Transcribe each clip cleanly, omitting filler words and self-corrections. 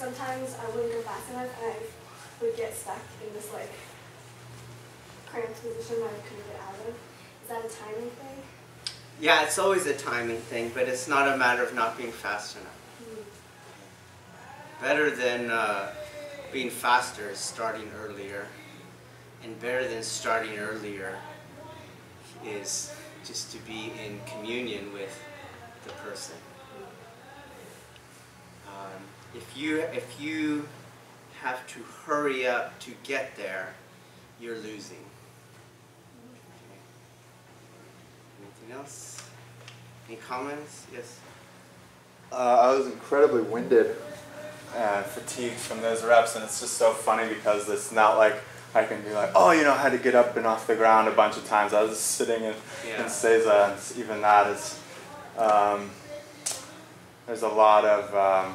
sometimes I wouldn't go fast enough and I would get stuck in this like cramped position that I couldn't get out of. Is that a timing thing? Yeah, it's always a timing thing, but it's not a matter of not being fast enough. Better than being faster is starting earlier, and better than starting earlier is just to be in communion with the person. If you have to hurry up to get there, you're losing. Okay. Anything else? Any comments? Yes? I was incredibly winded and fatigued from those reps, and it's just so funny because it's not like I can be like, oh, you know, I had to get up and off the ground a bunch of times. I was just sitting in Seiza, and even that is, there's a lot of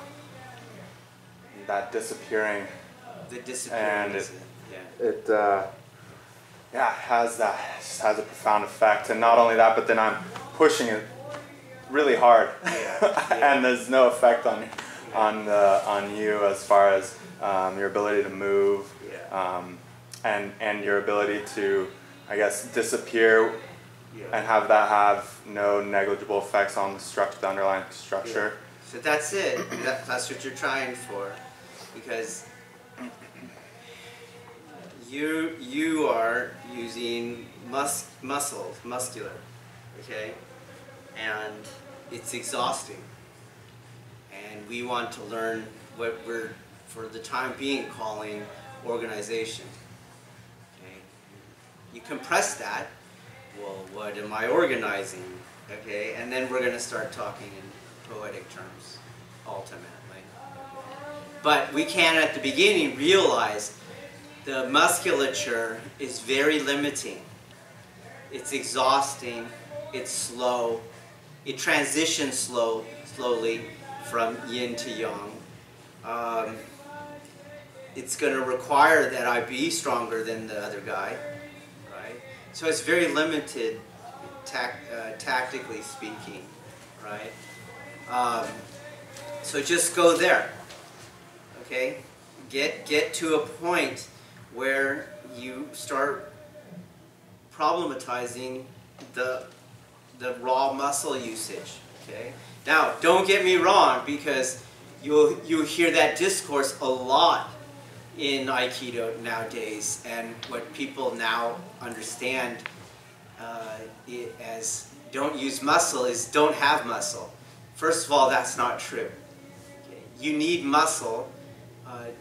that disappearing. The disappearing, and it has that, just has a profound effect. And not only that, but then I'm pushing it really hard, and there's no effect on you as far as your ability to move, and your ability to, I guess, disappear, and have that have no negligible effects on the structure, the underlying structure. So that's it. That's what you're trying for, because you are using muscular, okay, and it's exhausting. And we want to learn what we're, for the time being, calling organization. Okay? You compress that, well, what am I organizing? Okay, and then we're going to start talking in poetic terms, ultimately. But we can, at the beginning, realize the musculature is very limiting. It's exhausting, it's slow, it transitions slowly from yin to yang. It's going to require that I be stronger than the other guy, right? So it's very limited, tactically speaking, right? So just go there, okay? Get to a point where you start problematizing the raw muscle usage, okay? Now, don't get me wrong, because you'll hear that discourse a lot in Aikido nowadays, and what people now understand as don't use muscle is don't have muscle. First of all, that's not true. Okay? You need muscle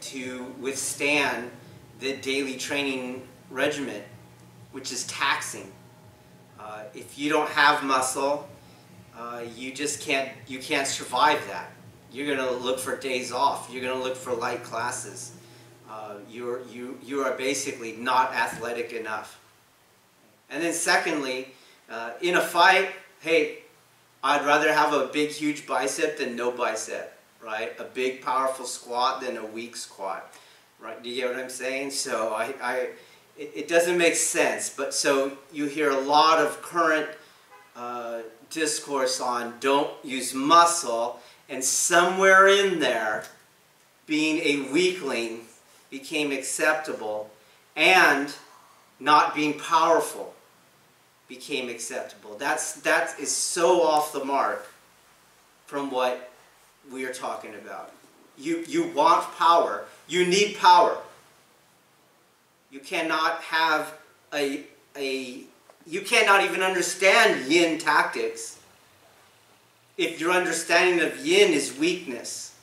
to withstand the daily training regimen, which is taxing. If you don't have muscle, you can't survive that. You're going to look for days off. You're going to look for light classes. You are basically not athletic enough. And then secondly, in a fight, hey, I'd rather have a big, huge bicep than no bicep, right? A big, powerful squat than a weak squat, right? Do you get what I'm saying? So it doesn't make sense. But so you hear a lot of current discourse on don't use muscle, and somewhere in there, being a weakling became acceptable, and not being powerful became acceptable. That is so off the mark from what we are talking about. You want power. You need power. You cannot have you cannot even understand yin tactics if your understanding of yin is weakness.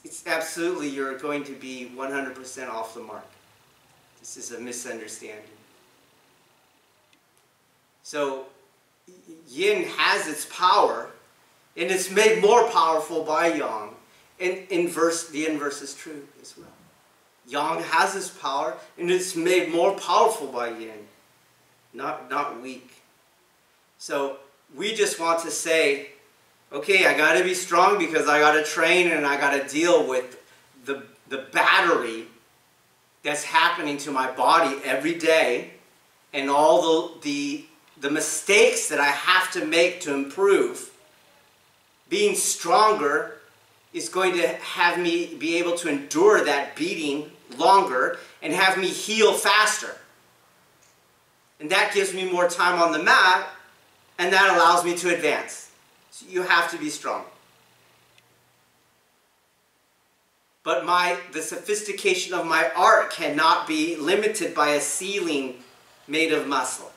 It's absolutely, you're going to be 100% off the mark. This is a misunderstanding. So, yin has its power, and it's made more powerful by yang. And the inverse is true as well. Yang has its power, and it's made more powerful by yin, not weak. So, we just want to say, okay, I got to be strong because I got to train and I got to deal with the battery that's happening to my body every day, and all the mistakes that I have to make to improve. Being stronger is going to have me be able to endure that beating longer and have me heal faster. And that gives me more time on the mat, and that allows me to advance. So you have to be strong. But the sophistication of my art cannot be limited by a ceiling made of muscle.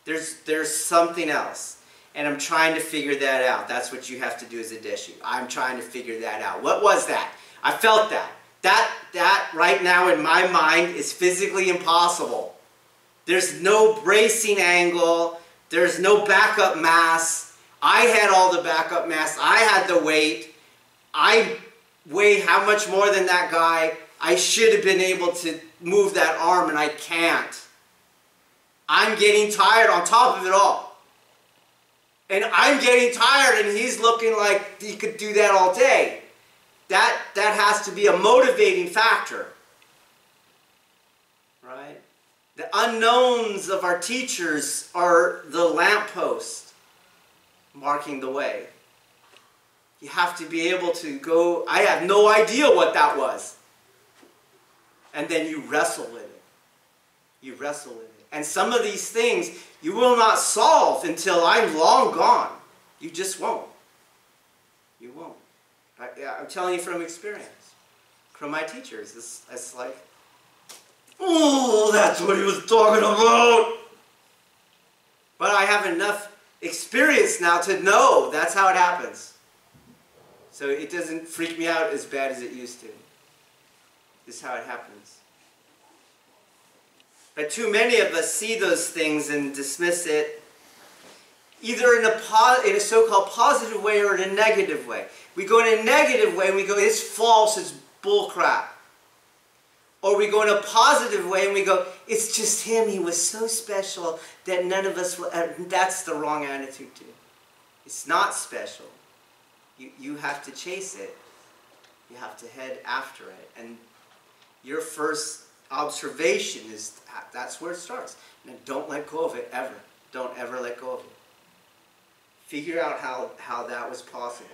There's something else. And I'm trying to figure that out. That's what you have to do as a deshu. I'm trying to figure that out. What was that? I felt that. That right now in my mind is physically impossible. There's no bracing angle. There's no backup mass. I had all the backup mass. I had the weight. I weigh how much more than that guy. I should have been able to move that arm and I can't. I'm getting tired on top of it all. And I'm getting tired and he's looking like he could do that all day. That has to be a motivating factor. Right? The unknowns of our teachers are the lamppost marking the way. You have to be able to go, I have no idea what that was. And then you wrestle with it. You wrestle with it. And some of these things you will not solve until I'm long gone. You just won't. You won't. I'm telling you from experience. From my teachers. It's like, oh, that's what he was talking about. But I have enough experience now to know that's how it happens. So it doesn't freak me out as bad as it used to. This is how it happens. But too many of us see those things and dismiss it either in a so-called positive way or in a negative way. We go in a negative way and we go, it's false, it's bull crap. Or we go in a positive way and we go, it's just him, he was so special that none of us will ever. That's the wrong attitude too. It's not special. You have to chase it. You have to head after it. And your first observation is that's where it starts. And don't let go of it ever. Don't ever let go of it. Figure out how that was possible.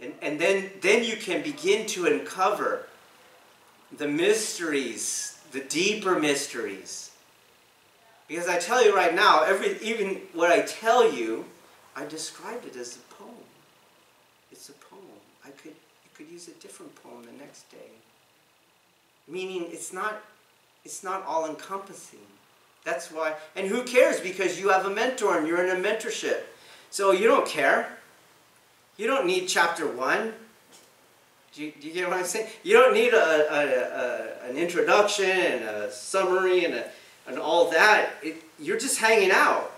Okay? And then you can begin to uncover the mysteries, the deeper mysteries. Because I tell you right now, even what I tell you, I described it as a poem. It's a poem. You could use a different poem the next day. Meaning it's not all-encompassing. That's why, and who cares, because you have a mentor and you're in a mentorship. So you don't care. You don't need chapter 1. Do you get what I'm saying? You don't need an introduction and a summary and all that. You're just hanging out.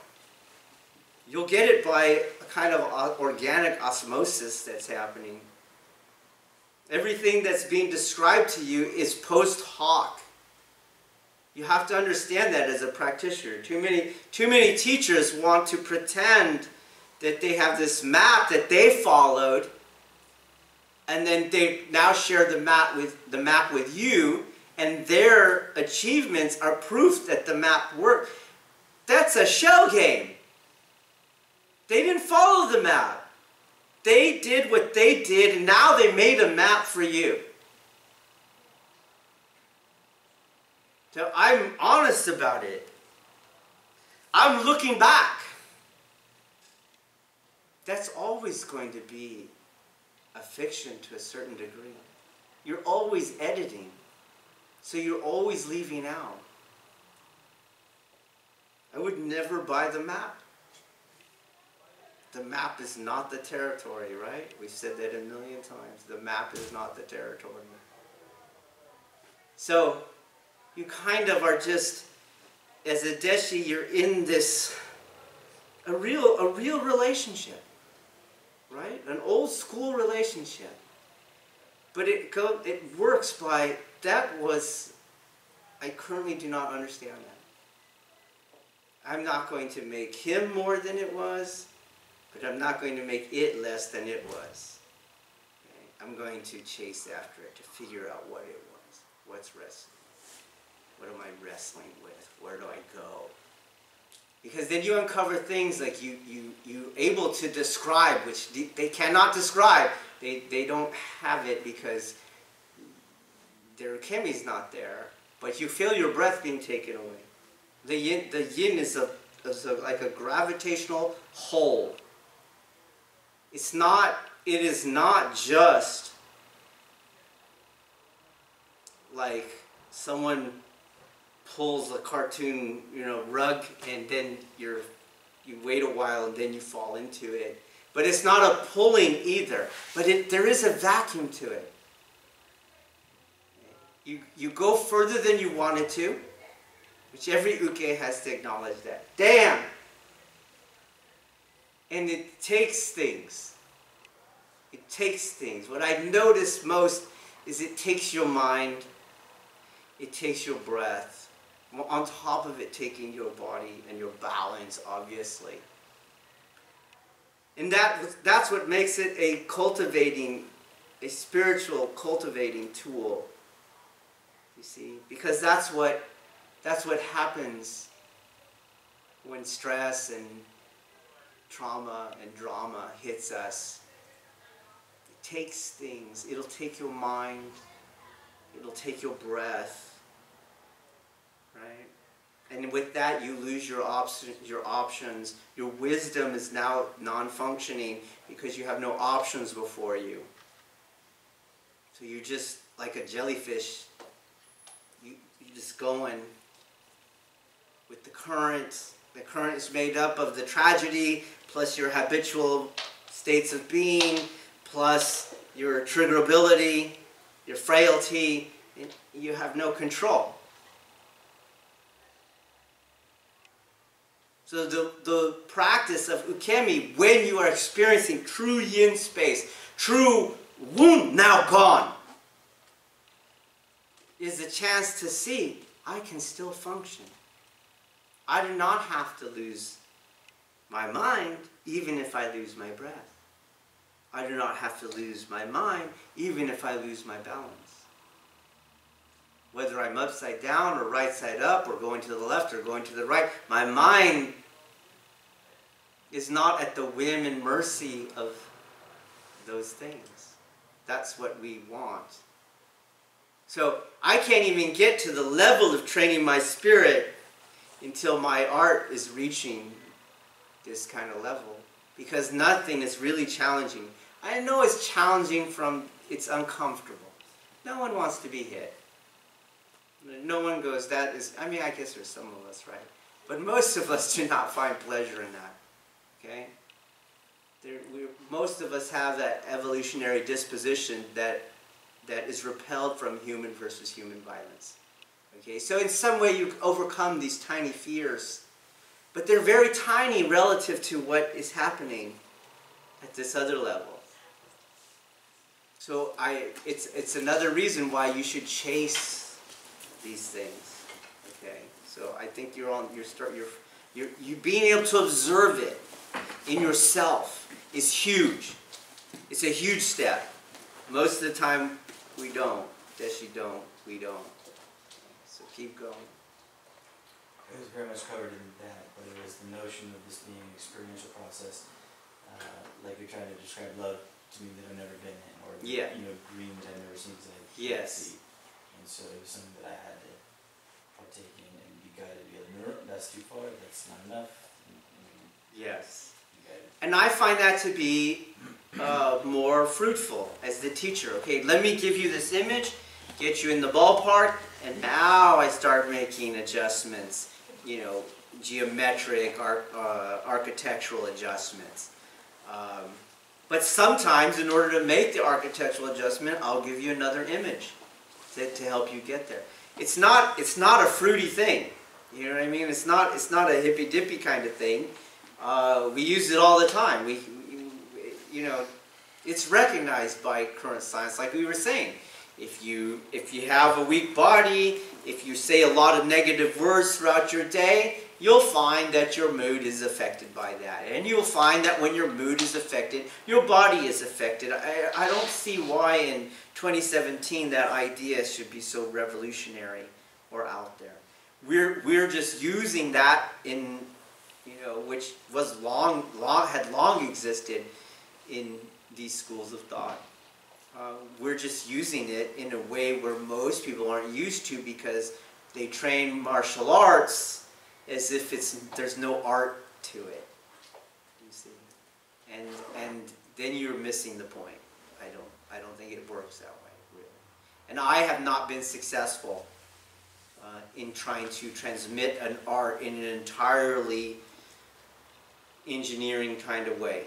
You'll get it by a kind of organic osmosis that's happening. Everything that's being described to you is post hoc. You have to understand that as a practitioner. Too many teachers want to pretend that they have this map that they followed, and then they now share the map with you, and their achievements are proof that the map worked. That's a show game. They didn't follow the map. They did what they did, and now they made a map for you. So I'm honest about it. I'm looking back. That's always going to be a fiction to a certain degree. You're always editing, so you're always leaving out. I would never buy the map. The map is not the territory, right? We've said that a million times. The map is not the territory. So you kind of are just, as a deshi, you're in this, a real relationship, right? An old school relationship. But it works by, I currently do not understand that. I'm not going to make him more than it was, but I'm not going to make it less than it was. Okay? I'm going to chase after it to figure out what it was. What's wrestling? What am I wrestling with? Where do I go? Because then you uncover things like you're able to describe, which they cannot describe. They don't have it because their chemy's not there. But you feel your breath being taken away. The yin is like a gravitational whole. It is not just like someone pulls a cartoon, rug, and then you wait a while and then you fall into it. But it's not a pulling either. But there is a vacuum to it. You go further than you wanted to, which every uke has to acknowledge that. Damn! And it takes things. It takes things. What I notice most is it takes your mind, it takes your breath, on top of it taking your body and your balance, obviously. And that's what makes it a spiritual cultivating tool. You see? Because that's what happens when stress and trauma and drama hits us. It takes things. It'll take your mind. It'll take your breath. Right? And with that, you lose your options. Your wisdom is now non-functioning because you have no options before you. So you're just like a jellyfish. You're just going with the current. The current is made up of the tragedy, plus your habitual states of being, plus your triggerability, your frailty, and you have no control. So the practice of ukemi, when you are experiencing true yin space, true womb now gone, is a chance to see, I can still function. I do not have to lose my mind, even if I lose my breath. I do not have to lose my mind, even if I lose my balance. Whether I'm upside down or right side up or going to the left or going to the right, my mind is not at the whim and mercy of those things. That's what we want. So I can't even get to the level of training my spirit until my art is reaching this kind of level. Because nothing is really challenging. I know it's challenging it's uncomfortable. No one wants to be hit. No one goes, that is, I guess there's some of us, right? But most of us do not find pleasure in that. Okay? Most of us have that evolutionary disposition that is repelled from human versus human violence. Okay? So in some way you overcome these tiny fears. But they're very tiny relative to what is happening at this other level. So it's another reason why you should chase these things. Okay? So I think you're being able to observe it in yourself is huge. It's a huge step. Most of the time we don't. We don't. So keep going. It was very much covered in that, but it was the notion of this being an experiential process, like you're trying to describe love to me that I've never been in, or green that I've never seen because I can't see. And so it was something that I had to partake in and be guided to be like, no, that's too far, that's not enough. Yes. And I find that to be more fruitful as the teacher. Okay, let me give you this image, get you in the ballpark, and now I start making adjustments, geometric, architectural adjustments. But sometimes, in order to make the architectural adjustment, I'll give you another image to help you get there. It's not a fruity thing. You know what I mean? It's not a hippy-dippy kind of thing. We use it all the time. It's recognized by current science, like we were saying. If you have a weak body, if you say a lot of negative words throughout your day, you'll find that your mood is affected by that. And you'll find that when your mood is affected, your body is affected. I don't see why in 2017 that idea should be so revolutionary or out there. We're just using that in which was had long existed in these schools of thought. We're just using it in a way where most people aren't used to, because they train martial arts as if there's no art to it. You see, and then you're missing the point. I don't think it works that way, really. And I have not been successful in trying to transmit an art in an entirely engineering kind of way.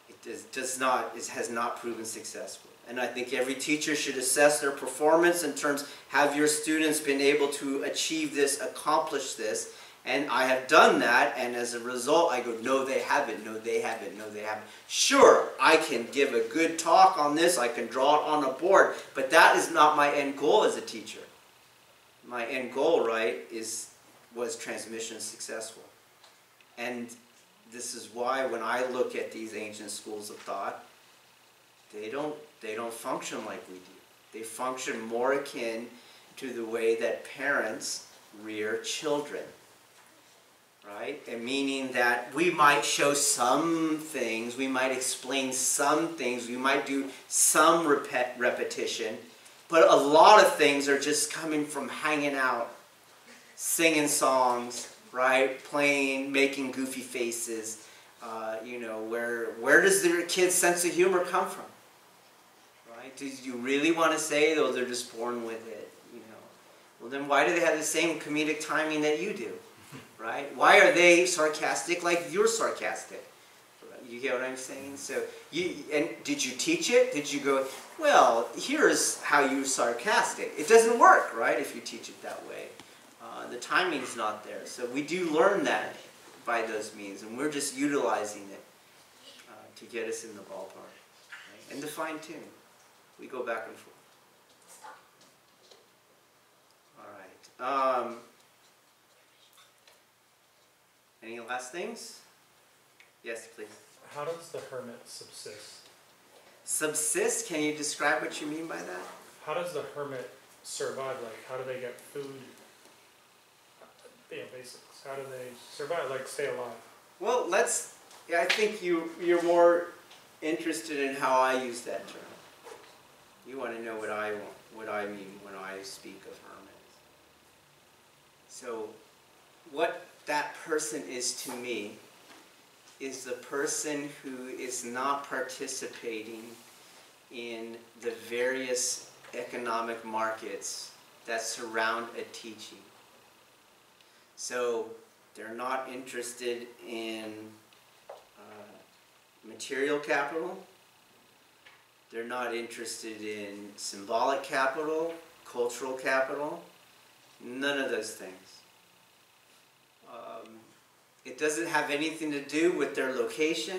It has not proven successful. And I think every teacher should assess their performance in terms, have your students been able to achieve this, accomplish this? And I have done that, and as a result, I go, no, they haven't, no, they haven't, no, they haven't. Sure, I can give a good talk on this, I can draw it on a board, but that is not my end goal as a teacher. My end goal, right, was transmission successful. And this is why when I look at these ancient schools of thought, they don't function like we do. They function more akin to the way that parents rear children, right? And meaning that we might show some things, we might explain some things, we might do some repetition, but a lot of things are just coming from hanging out, singing songs, right? Playing, making goofy faces. Where does their kid's sense of humor come from? Right? Do you really want to say, though, they're just born with it? Well, then why do they have the same comedic timing that you do? Right? Why are they sarcastic like you're sarcastic? You get what I'm saying? So, and did you teach it? Did you go, well, here's how you're sarcastic? It doesn't work, right, if you teach it that way. The timing's not there. So we do learn that by those means, and we're just utilizing it to get us in the ballpark. Right? And to fine-tune. We go back and forth. All right. Any last things? Yes, please. How does the hermit subsist? Subsist? Can you describe what you mean by that? How does the hermit survive? Like, how do they get food? Basics. How do they survive? Like, stay alive? Well, I think you're more interested in how I use that term. You want to know what I mean when I speak of hermits. So, what that person is to me is the person who is not participating in the various economic markets that surround a teaching. So they're not interested in material capital. They're not interested in symbolic capital, cultural capital, none of those things. It doesn't have anything to do with their location.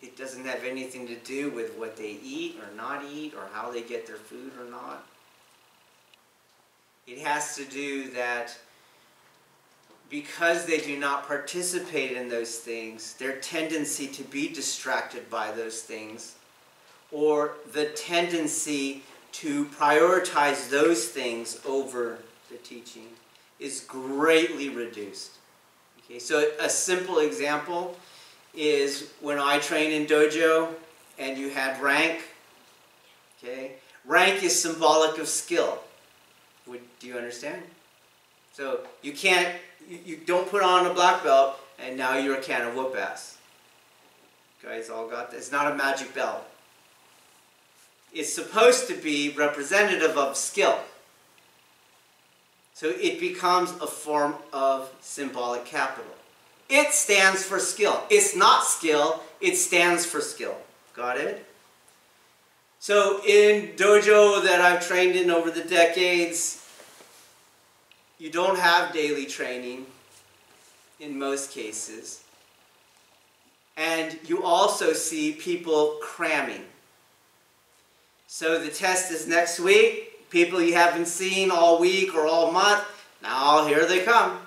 It doesn't have anything to do with what they eat or not eat or how they get their food or not. It has to do that because they do not participate in those things, their tendency to be distracted by those things, or the tendency to prioritize those things over the teaching, is greatly reduced. Okay, so a simple example is when I trained in dojo and you had rank. Okay, rank is symbolic of skill. Do you understand? So you don't put on a black belt and now you're a can of whoop ass. You guys all got this? It's not a magic belt. It's supposed to be representative of skill. So it becomes a form of symbolic capital. It stands for skill. It's not skill, it stands for skill. Got it? So in dojo that I've trained in over the decades, you don't have daily training in most cases. And you also see people cramming. So the test is next week. People you haven't seen all week or all month, now here they come.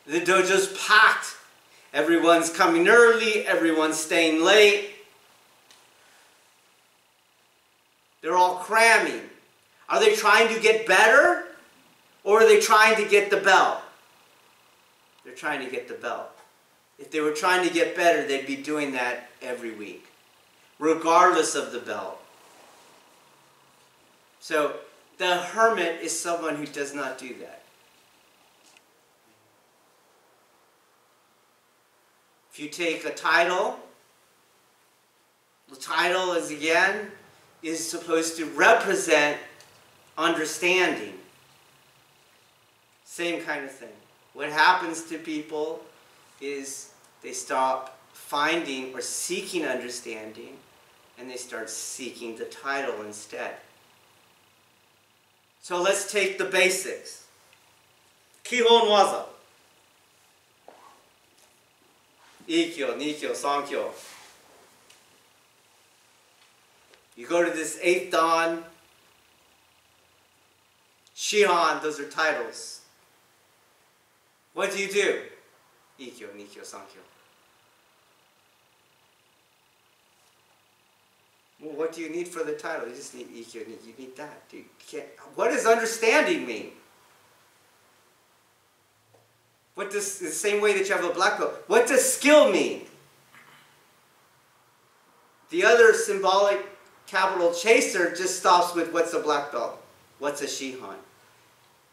The dojo's packed. Everyone's coming early, everyone's staying late. They're all cramming. Are they trying to get better or are they trying to get the belt? They're trying to get the belt. If they were trying to get better, they'd be doing that every week, regardless of the belt. So the hermit is someone who does not do that. If you take a title, the title is supposed to represent understanding. Same kind of thing. What happens to people is they stop finding or seeking understanding, and they start seeking the title instead. So let's take the basics. Kihon waza. 1kyo, 2kyo, 3kyo. You go to this 8th dan, Shihan, those are titles. What do you do? 1kyo, 2kyo, 3kyo. Well, what do you need for the title? You just need 1kyo, you need that. You can't, what does understanding mean? What does, the same way that you have a black belt, what does skill mean? The other symbolic capital chaser just stops with what's a black belt, what's a Shihan.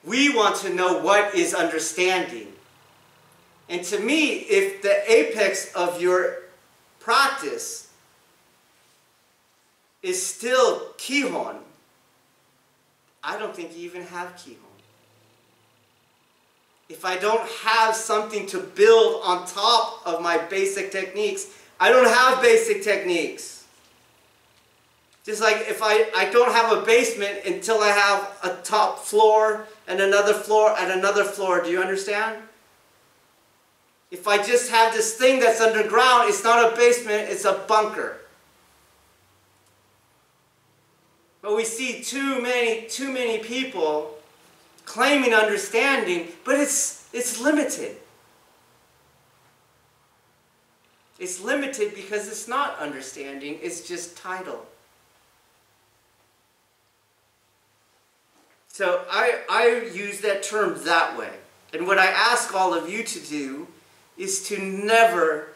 We want to know what is understanding. And to me, if the apex of your practice is still Kihon, I don't think you even have Kihon. If I don't have something to build on top of my basic techniques, I don't have basic techniques. Just like if I don't have a basement until I have a top floor and another floor and another floor. Do you understand? If I just have this thing that's underground, it's not a basement, it's a bunker. But we see too many people claiming understanding, but it's limited. It's limited because it's not understanding, it's just title. So I use that term that way. And what I ask all of you to do is to never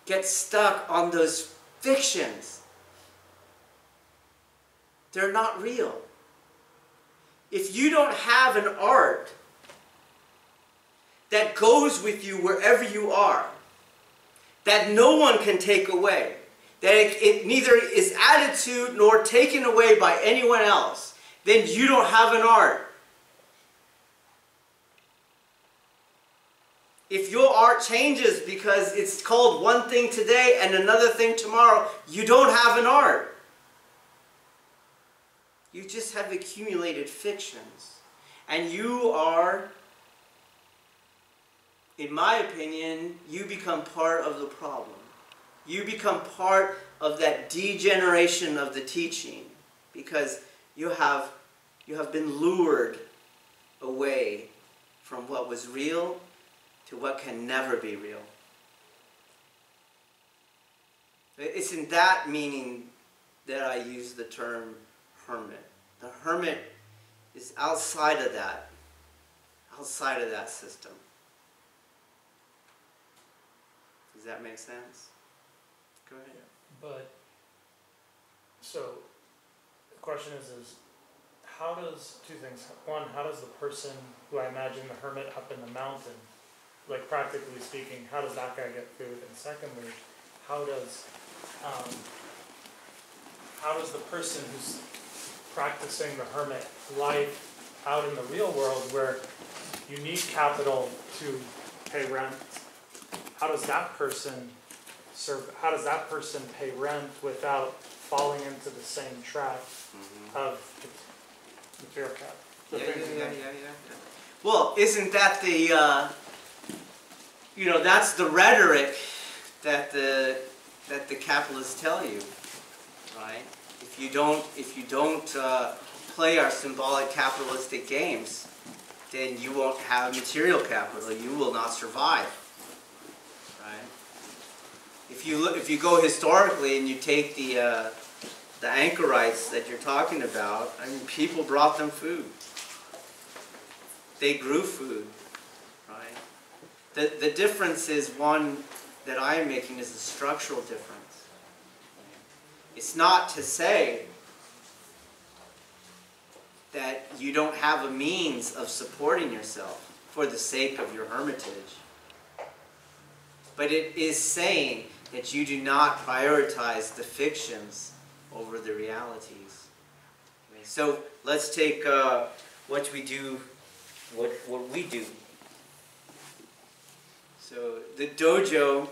get stuck on those fictions. They're not real. If you don't have an art that goes with you wherever you are, that no one can take away, that it neither is added to nor taken away by anyone else, then you don't have an art. If your art changes because it's called one thing today and another thing tomorrow, you don't have an art. You just have accumulated fictions. And you are, in my opinion, you become part of the problem. You become part of that degeneration of the teaching because you have been lured away from what was real to what can never be real. It's in that meaning that I use the term hermit. The hermit is outside of that system. Does that make sense? Go ahead. But, so, the question is how does, two things. One, how does the person who I imagine the hermit up in the mountain, like practically speaking, how does that guy get food? And secondly, how does the person who's practicing the hermit life out in the real world where you need capital to pay rent, how does that person pay rent without falling into the same trap of material capital? Yeah. Well, isn't that the that's the rhetoric that the capitalists tell you, right? If you don't play our symbolic capitalistic games, then you won't have material capital. You will not survive, right? If you go historically and you take the anchorites that you're talking about, I mean, people brought them food. They grew food, right? The difference is one that I am making is a structural difference. It's not to say that you don't have a means of supporting yourself for the sake of your hermitage. But it is saying that you do not prioritize the fictions over the realities. Okay, so let's take what we do. So the dojo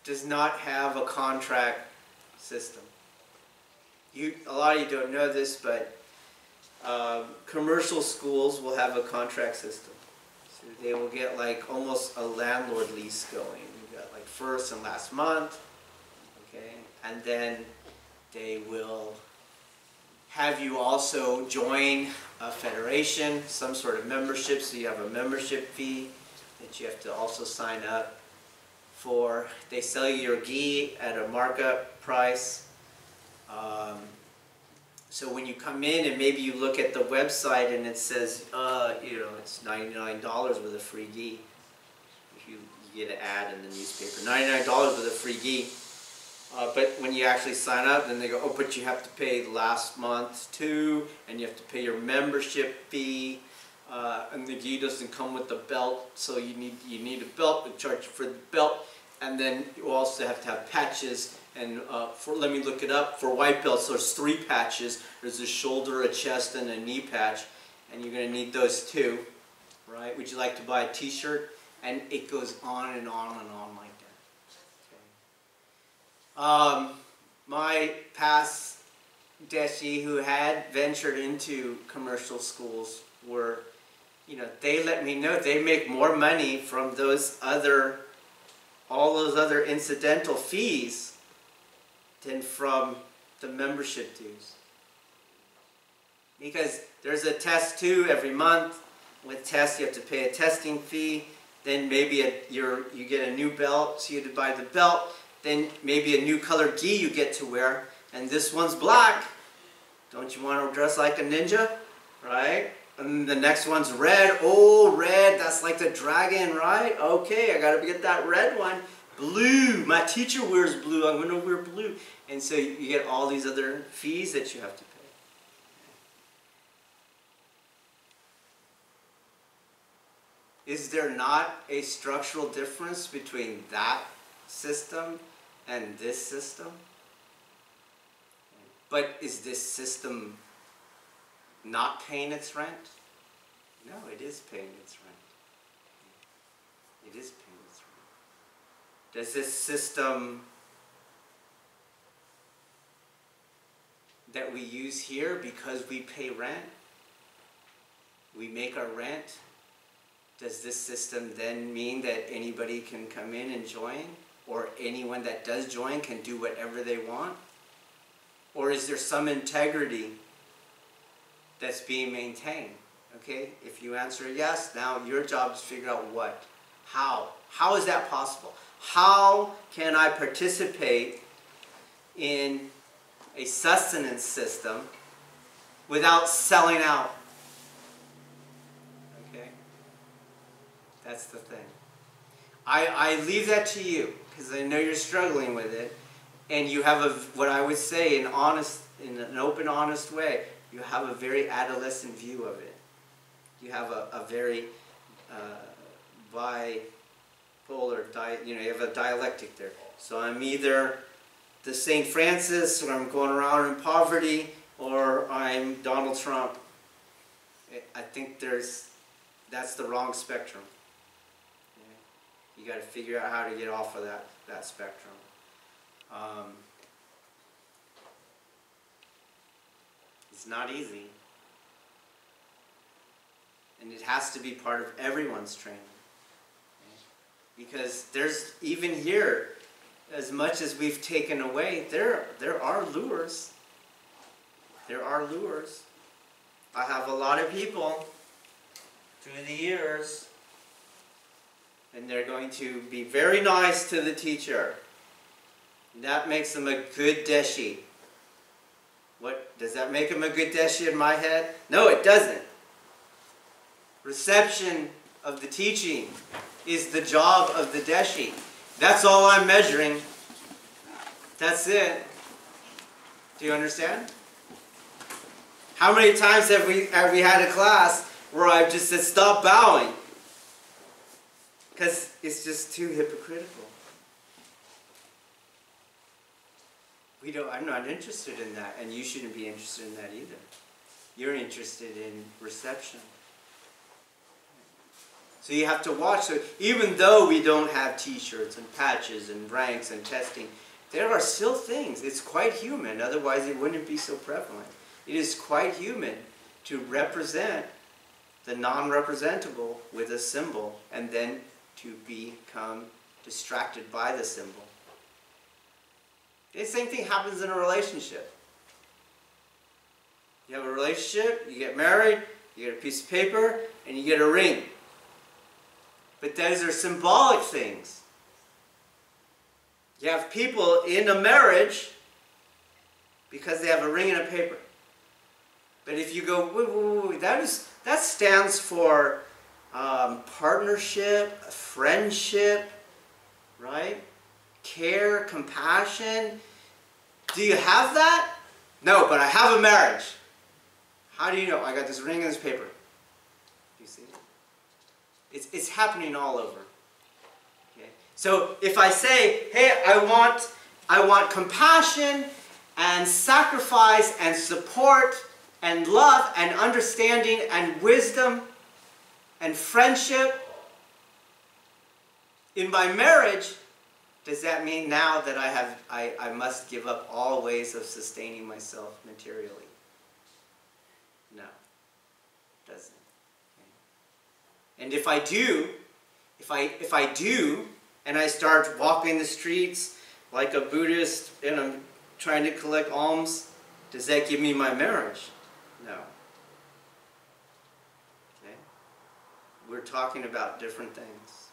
does not have a contract system. A lot of you don't know this, but commercial schools will have a contract system. So they will get like almost a landlord lease going. You got like first and last month, okay, and then they will have you also join a federation, some sort of membership. So you have a membership fee that you have to also sign up for. They sell you your gi at a markup price. So when you come in and maybe you look at the website and it says, it's $99 with a free gi. If you get an ad in the newspaper, $99 with a free gi. But when you actually sign up, then they go, oh, but you have to pay last month too, and you have to pay your membership fee, and the gi doesn't come with the belt, so you need a belt. They charge you for the belt, and then you also have to have patches. And let me look it up. For white belts, there's 3 patches. There's a shoulder, a chest, and a knee patch, and you're going to need those too, right? Would you like to buy a T-shirt? And it goes on and on and on like that. Okay. My past deshi who had ventured into commercial schools were, they let me know they make more money from all those other incidental fees than from the membership dues. Because there's a test too every month. With tests you have to pay a testing fee. Then maybe you get a new belt, so you have to buy the belt. Then maybe a new color gi you get to wear. And this one's black. Don't you want to dress like a ninja? Right? And the next one's red. Oh, red, that's like the dragon, right? Okay, I gotta get that red one. Blue, my teacher wears blue, I'm going to wear blue. And so you get all these other fees that you have to pay. Is there not a structural difference between that system and this system? But is this system not paying its rent? No, it is paying its rent. It is paying its rent. Does this system that we use here, because we pay rent, we make our rent, does this system then mean that anybody can come in and join? Or anyone that does join can do whatever they want? Or is there some integrity that's being maintained? Okay, if you answer yes, now your job is to figure out what. How? How is that possible? How can I participate in a sustenance system without selling out? Okay? That's the thing. I leave that to you because I know you're struggling with it, and you have what I would say in an open, honest way, you have a very adolescent view of it. You have a very bipolar, you have a dialectic there. So I'm either the St. Francis, or I'm going around in poverty, or I'm Donald Trump. I think that's the wrong spectrum. You got to figure out how to get off of that spectrum. It's not easy. And it has to be part of everyone's training. Because there's, even here, as much as we've taken away, there are lures. There are lures. I have a lot of people through the years, and they're going to be very nice to the teacher. That makes them a good deshi. What, does that make them a good deshi in my head? No, it doesn't. Reception of the teaching is the job of the deshi. That's all I'm measuring. That's it. Do you understand? How many times have we had a class where I've just said, stop bowing? Because it's just too hypocritical. I'm not interested in that, and you shouldn't be interested in that either. You're interested in reception. So you have to watch. So even though we don't have t-shirts and patches and ranks and testing, there are still things. It's quite human, otherwise it wouldn't be so prevalent. It is quite human to represent the non-representable with a symbol and then to become distracted by the symbol. The same thing happens in a relationship. You have a relationship, you get married, you get a piece of paper, and you get a ring. But those are symbolic things. You have people in a marriage because they have a ring and a paper. But if you go, wait, that stands for partnership, friendship, right? Care, compassion. Do you have that? No, but I have a marriage. How do you know? I got this ring and this paper. Do you see? It's happening all over. Okay? So if I say, hey, I want compassion and sacrifice and support and love and understanding and wisdom and friendship in my marriage, does that mean now that I must give up all ways of sustaining myself materially? No, it doesn't. Okay. And if I do, and I start walking the streets like a Buddhist and I'm trying to collect alms, does that give me my marriage? No. Okay. We're talking about different things.